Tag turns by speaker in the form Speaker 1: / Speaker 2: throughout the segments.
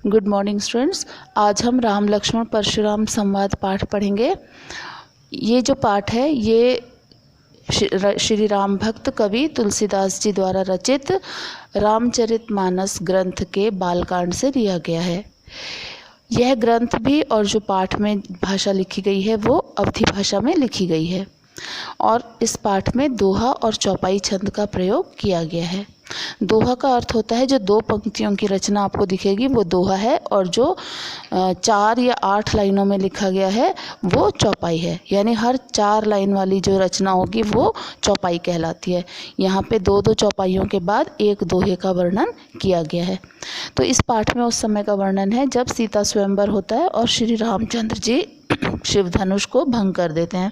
Speaker 1: Good morning students. आज हम राम लक्ष्मण परशुराम संवाद पाठ पढ़ेंगे। ये जो पाठ है ये श्री राम भक्त कवि तुलसीदास जी द्वारा रचित रामचरितमानस ग्रंथ के बालकांड से लिया गया है। यह ग्रंथ भी और जो पाठ में भाषा लिखी गई है वो अवधी भाषा में लिखी गई है और इस पाठ में दोहा और चौपाई छंद का प्रयोग किया गया है। दोहा का अर्थ होता है जो दो पंक्तियों की रचना आपको दिखेगी वो दोहा है, और जो 4 या 8 लाइनों में लिखा गया है वो चौपाई है। यानी हर 4 लाइन वाली जो रचना होगी वो चौपाई कहलाती है। यहाँ पे 2-2 चौपाइयों के बाद एक दोहे का वर्णन किया गया है। तो इस पाठ में उस समय का वर्णन है जब सीता स्वयंवर होता है और श्री रामचंद्र जी शिव धनुष को भंग कर देते हैं।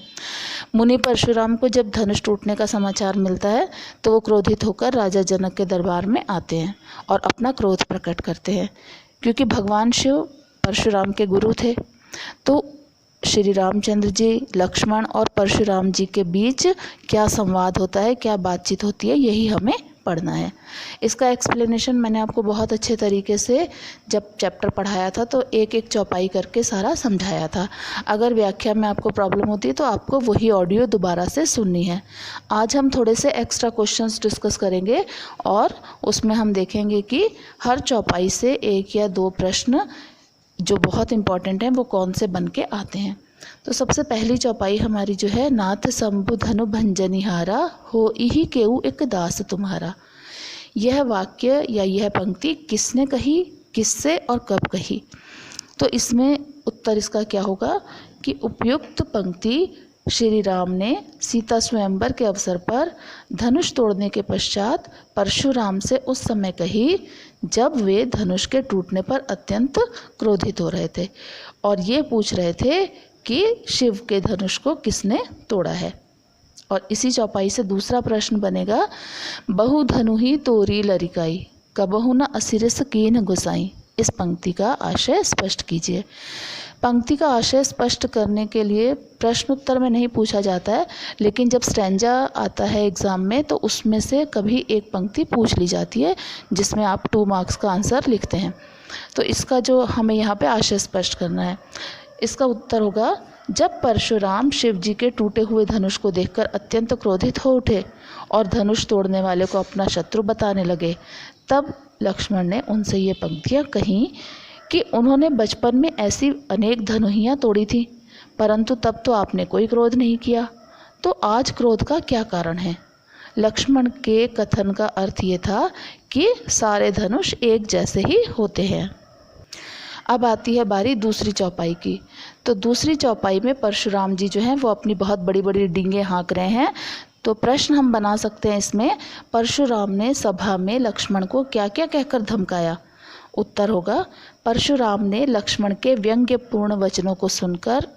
Speaker 1: मुनि परशुराम को जब धनुष टूटने का समाचार मिलता है तो वो क्रोधित होकर राजा जनक के दरबार में आते हैं और अपना क्रोध प्रकट करते हैं। क्योंकि भगवान शिव परशुराम के गुरु थे, तो श्री रामचंद्र जी, लक्ष्मण और परशुराम जी के बीच क्या संवाद होता है, क्या बातचीत होती है, यही हमें पढ़ना है। इसका एक्सप्लेनेशन मैंने आपको बहुत अच्छे तरीके से जब चैप्टर पढ़ाया था तो एक एक चौपाई करके सारा समझाया था। अगर व्याख्या में आपको प्रॉब्लम होती है तो आपको वही ऑडियो दोबारा से सुननी है। आज हम थोड़े से एक्स्ट्रा क्वेश्चंस डिस्कस करेंगे और उसमें हम देखेंगे कि हर चौपाई से 1 या 2 प्रश्न जो बहुत इम्पॉर्टेंट हैं वो कौन से बन के आते हैं। तो सबसे पहली चौपाई हमारी जो है, नाथ शंभु धनु भंजनिहारा हो इही केऊ एक दास तुम्हारा। यह वाक्य या यह पंक्ति किसने कही, किससे और कब कही? तो इसमें उत्तर इसका क्या होगा कि उपयुक्त पंक्ति श्री राम ने सीता स्वयंवर के अवसर पर धनुष तोड़ने के पश्चात परशुराम से उस समय कही जब वे धनुष के टूटने पर अत्यंत क्रोधित हो रहे थे और ये पूछ रहे थे कि शिव के धनुष को किसने तोड़ा है। और इसी चौपाई से दूसरा प्रश्न बनेगा, बहु धनु ही तोरी लरिकाई कबहु न असिरस कीन गुसाई। इस पंक्ति का आशय स्पष्ट कीजिए। पंक्ति का आशय स्पष्ट करने के लिए प्रश्न उत्तर में नहीं पूछा जाता है, लेकिन जब स्टैंजा आता है एग्ज़ाम में तो उसमें से कभी एक पंक्ति पूछ ली जाती है जिसमें आप 2 मार्क्स का आंसर लिखते हैं। तो इसका जो हमें यहाँ पे आशय स्पष्ट करना है, इसका उत्तर होगा, जब परशुराम शिव जी के टूटे हुए धनुष को देखकर अत्यंत क्रोधित हो उठे और धनुष तोड़ने वाले को अपना शत्रु बताने लगे, तब लक्ष्मण ने उनसे ये पंक्तियाँ कहीं कि उन्होंने बचपन में ऐसी अनेक धनुहियाँ तोड़ी थी, परंतु तब तो आपने कोई क्रोध नहीं किया, तो आज क्रोध का क्या कारण है? लक्ष्मण के कथन का अर्थ ये था कि सारे धनुष एक जैसे ही होते हैं। अब आती है बारी दूसरी चौपाई की। तो दूसरी चौपाई में परशुराम जी जो हैं वो अपनी बहुत बड़ी बड़ी डींगें हाँक रहे हैं। तो प्रश्न हम बना सकते हैं इसमें, परशुराम ने सभा में लक्ष्मण को क्या क्या कहकर धमकाया? उत्तर होगा, परशुराम ने लक्ष्मण के व्यंग्यपूर्ण वचनों को सुनकर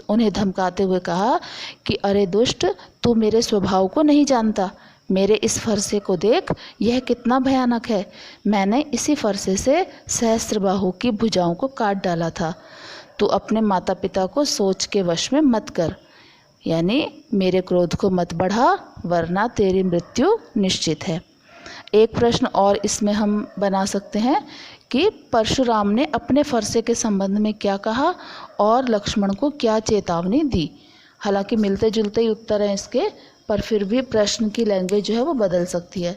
Speaker 1: उन्हें धमकाते हुए कहा कि अरे दुष्ट, तू मेरे स्वभाव को नहीं जानता। मेरे इस फरसे को देख, यह कितना भयानक है। मैंने इसी फरसे से सहस्त्रबाहु की भुजाओं को काट डाला था। तू अपने माता पिता को सोच के वश में मत कर, यानी मेरे क्रोध को मत बढ़ा, वरना तेरी मृत्यु निश्चित है। एक प्रश्न और इसमें हम बना सकते हैं कि परशुराम ने अपने फरसे के संबंध में क्या कहा और लक्ष्मण को क्या चेतावनी दी। हालांकि मिलते जुलते ही उत्तर हैं इसके, पर फिर भी प्रश्न की लैंग्वेज जो है वो बदल सकती है।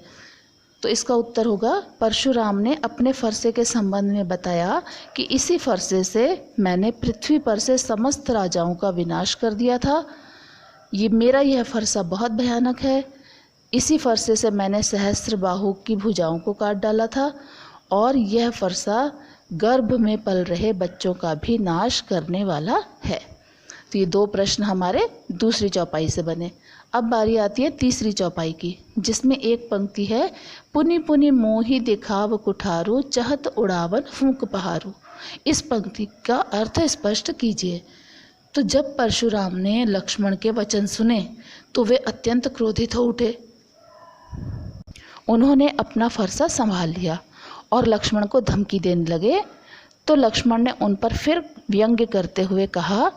Speaker 1: तो इसका उत्तर होगा, परशुराम ने अपने फरसे के संबंध में बताया कि इसी फरसे से मैंने पृथ्वी पर से समस्त राजाओं का विनाश कर दिया था। यह फरसा बहुत भयानक है। इसी फरसे से मैंने सहस्त्रबाहु की भुजाओं को काट डाला था और यह फरसा गर्भ में पल रहे बच्चों का भी नाश करने वाला है। तो ये 2 प्रश्न हमारे दूसरी चौपाई से बने। अब बारी आती है तीसरी चौपाई की, जिसमें एक पंक्ति है, पुनि पुनि मोहि दिखाव कुठारू चहत उड़ावन फूंक पहारू। इस पंक्ति का अर्थ स्पष्ट कीजिए। तो जब परशुराम ने लक्ष्मण के वचन सुने तो वे अत्यंत क्रोधित हो उठे। उन्होंने अपना फरसा संभाल लिया और लक्ष्मण को धमकी देने लगे। तो लक्ष्मण ने उन पर फिर व्यंग्य करते हुए कहा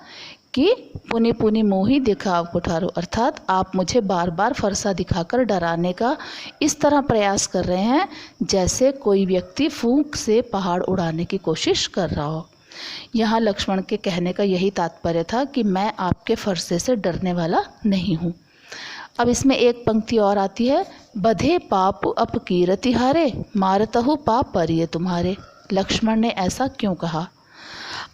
Speaker 1: कि पुनि पुनि मोहि दिखाव कुठारो, अर्थात आप मुझे बार बार फरसा दिखाकर डराने का इस तरह प्रयास कर रहे हैं जैसे कोई व्यक्ति फूंक से पहाड़ उड़ाने की कोशिश कर रहा हो। यहाँ लक्ष्मण के कहने का यही तात्पर्य था कि मैं आपके फरसे से डरने वाला नहीं हूँ। अब इसमें एक पंक्ति और आती है, बधे पाप अपकीरति हारे, मारतहु पाप परिये तुम्हारे। लक्ष्मण ने ऐसा क्यों कहा?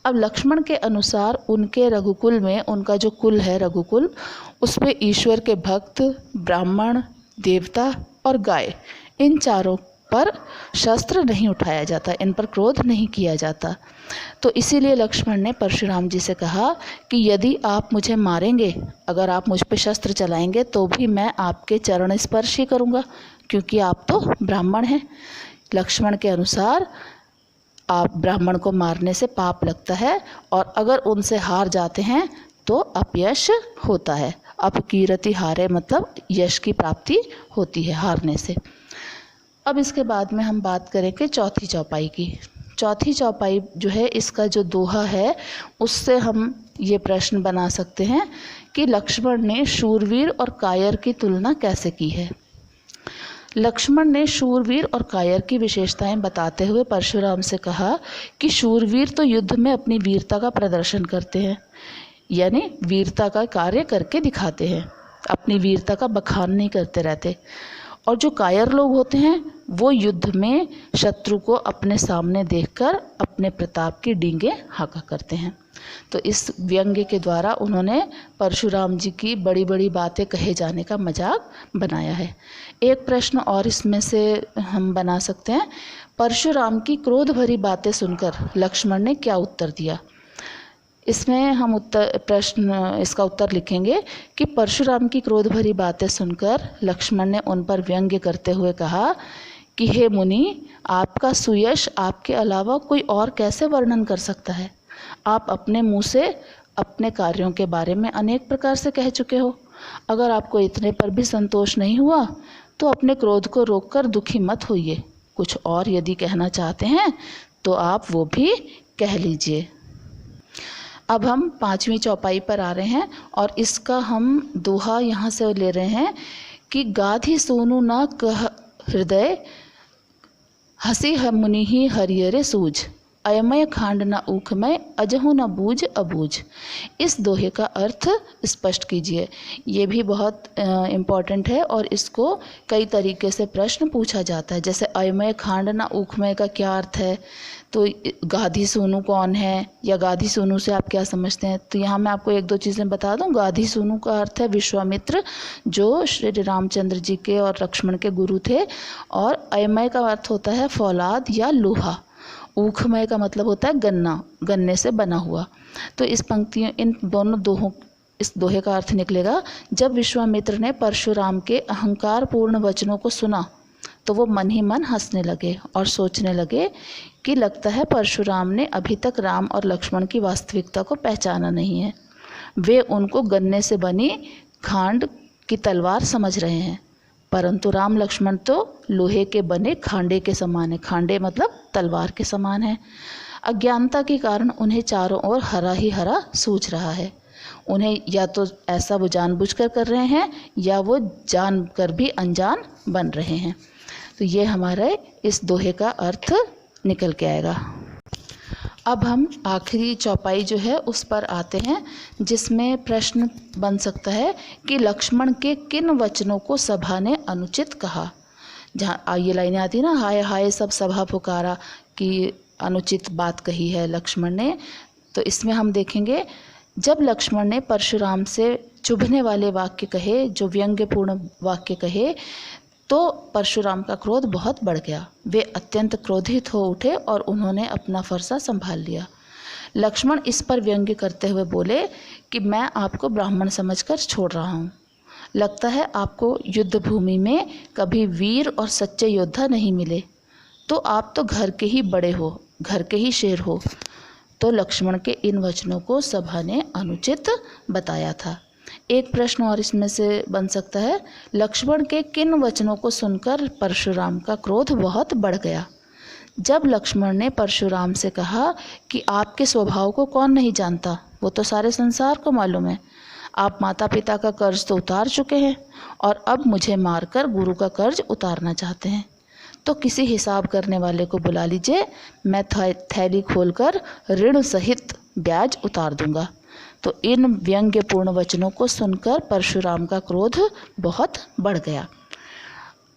Speaker 1: अब लक्ष्मण के अनुसार उनके रघुकुल में, उनका जो कुल है रघुकुल, उसमें ईश्वर के भक्त, ब्राह्मण, देवता और गाय, इन चारों पर शस्त्र नहीं उठाया जाता, इन पर क्रोध नहीं किया जाता। तो इसीलिए लक्ष्मण ने परशुराम जी से कहा कि यदि आप मुझे मारेंगे, अगर आप मुझ पे शस्त्र चलाएंगे तो भी मैं आपके चरण स्पर्श ही करूँगा, क्योंकि आप तो ब्राह्मण हैं। लक्ष्मण के अनुसार आप ब्राह्मण को मारने से पाप लगता है और अगर उनसे हार जाते हैं तो अपयश होता है। अपकीरति हारे मतलब यश की प्राप्ति होती है हारने से। अब इसके बाद में हम बात करेंगे चौथी चौपाई की। चौथी चौपाई जो है, इसका जो दोहा है, उससे हम ये प्रश्न बना सकते हैं कि लक्ष्मण ने शूरवीर और कायर की तुलना कैसे की है। लक्ष्मण ने शूरवीर और कायर की विशेषताएं बताते हुए परशुराम से कहा कि शूरवीर तो युद्ध में अपनी वीरता का प्रदर्शन करते हैं, यानी वीरता का कार्य करके दिखाते हैं, अपनी वीरता का बखान नहीं करते रहते। और जो कायर लोग होते हैं वो युद्ध में शत्रु को अपने सामने देखकर अपने प्रताप की डींगे हाका करते हैं। तो इस व्यंग्य के द्वारा उन्होंने परशुराम जी की बड़ी बड़ी बातें कहे जाने का मजाक बनाया है। एक प्रश्न और इसमें से हम बना सकते हैं, परशुराम की क्रोध भरी बातें सुनकर लक्ष्मण ने क्या उत्तर दिया। इसमें हम इसका उत्तर लिखेंगे कि परशुराम की क्रोध भरी बातें सुनकर लक्ष्मण ने उन पर व्यंग्य करते हुए कहा कि हे मुनि, आपका सुयश आपके अलावा कोई और कैसे वर्णन कर सकता है। आप अपने मुंह से अपने कार्यों के बारे में अनेक प्रकार से कह चुके हो। अगर आपको इतने पर भी संतोष नहीं हुआ तो अपने क्रोध को रोककर दुखी मत होइए। कुछ और यदि कहना चाहते हैं तो आप वो भी कह लीजिए। अब हम पांचवी चौपाई पर आ रहे हैं और इसका हम दोहा यहाँ से ले रहे हैं कि गाधी सोनू न कह हृदय, हसी मुनि ही हरियरे सूझ, अयमय खांड न ऊखमय, अजहु न बूझ अबूझ। इस दोहे का अर्थ स्पष्ट कीजिए। ये भी बहुत इम्पॉर्टेंट है और इसको कई तरीके से प्रश्न पूछा जाता है। जैसे अयमय खांड न ऊखमय का क्या अर्थ है, तो गाधी सोनू कौन है या गाधी सोनू से आप क्या समझते हैं। तो यहाँ मैं आपको एक दो चीज़ें बता दूँ। गाधी सोनू का अर्थ है विश्वामित्र, जो श्री रामचंद्र जी के और लक्ष्मण के गुरु थे। और अयमय का अर्थ होता है फौलाद या लोहा। ऊखमय का मतलब होता है गन्ना, गन्ने से बना हुआ। तो इस पंक्तियों, इन दोनों दोहों, इस दोहे का अर्थ निकलेगा, जब विश्वामित्र ने परशुराम के अहंकार पूर्ण वचनों को सुना तो वो मन ही मन हंसने लगे और सोचने लगे कि लगता है परशुराम ने अभी तक राम और लक्ष्मण की वास्तविकता को पहचाना नहीं है। वे उनको गन्ने से बनी खांड की तलवार समझ रहे हैं, परंतु राम लक्ष्मण तो लोहे के बने खांडे के समान है। खांडे मतलब तलवार के समान है। अज्ञानता के कारण उन्हें चारों ओर हरा ही हरा सूझ रहा है। उन्हें या तो ऐसा वो जानबूझकर कर रहे हैं या वो जानकर भी अनजान बन रहे हैं। तो ये हमारे इस दोहे का अर्थ निकल के आएगा। अब हम आखिरी चौपाई जो है उस पर आते हैं, जिसमें प्रश्न बन सकता है कि लक्ष्मण के किन वचनों को सभा ने अनुचित कहा। जहाँ ये लाइनें आती है ना, हाय हाय सब सभा पुकारा, कि अनुचित बात कही है लक्ष्मण ने। तो इसमें हम देखेंगे, जब लक्ष्मण ने परशुराम से चुभने वाले वाक्य कहे, जो व्यंग्यपूर्ण वाक्य कहे, तो परशुराम का क्रोध बहुत बढ़ गया। वे अत्यंत क्रोधित हो उठे और उन्होंने अपना फरसा संभाल लिया। लक्ष्मण इस पर व्यंग्य करते हुए बोले कि मैं आपको ब्राह्मण समझकर छोड़ रहा हूँ। लगता है आपको युद्ध भूमि में कभी वीर और सच्चे योद्धा नहीं मिले, तो आप तो घर के ही बड़े हो, घर के ही शेर हो। तो लक्ष्मण के इन वचनों को सभा ने अनुचित बताया था। एक प्रश्न और इसमें से बन सकता है, लक्ष्मण के किन वचनों को सुनकर परशुराम का क्रोध बहुत बढ़ गया। जब लक्ष्मण ने परशुराम से कहा कि आपके स्वभाव को कौन नहीं जानता, वो तो सारे संसार को मालूम है। आप माता पिता का कर्ज तो उतार चुके हैं और अब मुझे मारकर गुरु का कर्ज उतारना चाहते हैं। तो किसी हिसाब करने वाले को बुला लीजिए, मैं थैली खोलकर ऋण सहित ब्याज उतार दूंगा। तो इन व्यंग्यपूर्ण वचनों को सुनकर परशुराम का क्रोध बहुत बढ़ गया।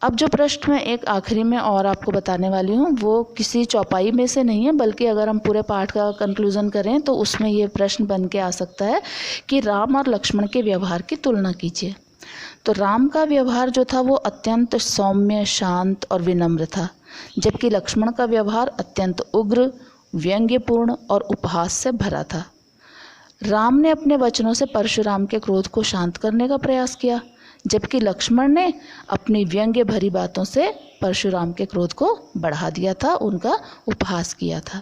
Speaker 1: अब जो प्रश्न मैं एक आखिरी में और आपको बताने वाली हूँ वो किसी चौपाई में से नहीं है, बल्कि अगर हम पूरे पाठ का कंक्लूज़न करें तो उसमें ये प्रश्न बन के आ सकता है कि राम और लक्ष्मण के व्यवहार की तुलना कीजिए। तो राम का व्यवहार जो था वो अत्यंत सौम्य, शांत और विनम्र था, जबकि लक्ष्मण का व्यवहार अत्यंत उग्र, व्यंग्यपूर्ण और उपहास से भरा था। राम ने अपने वचनों से परशुराम के क्रोध को शांत करने का प्रयास किया, जबकि लक्ष्मण ने अपनी व्यंग्य भरी बातों से परशुराम के क्रोध को बढ़ा दिया था, उनका उपहास किया था।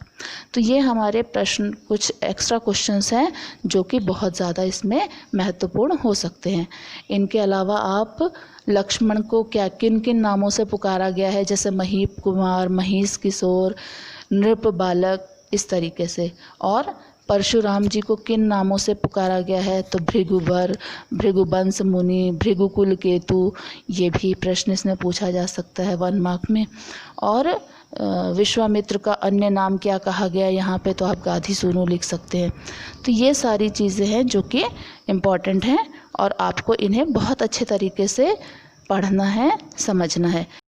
Speaker 1: तो ये हमारे प्रश्न, कुछ एक्स्ट्रा क्वेश्चंस हैं जो कि बहुत ज़्यादा इसमें महत्वपूर्ण हो सकते हैं। इनके अलावा आप लक्ष्मण को क्या किन किन नामों से पुकारा गया है, जैसे महीप कुमार, महीश किशोर, नृप बालक, इस तरीके से, और परशुराम जी को किन नामों से पुकारा गया है, तो भृगुवर, भृगुवंश मुनि, भृगुकुल केतु, ये भी प्रश्न इसमें पूछा जा सकता है 1 मार्क में। और विश्वामित्र का अन्य नाम क्या कहा गया यहाँ पे, तो आप गाधी सूनु लिख सकते हैं। तो ये सारी चीज़ें हैं जो कि इम्पॉर्टेंट हैं और आपको इन्हें बहुत अच्छे तरीके से पढ़ना है, समझना है।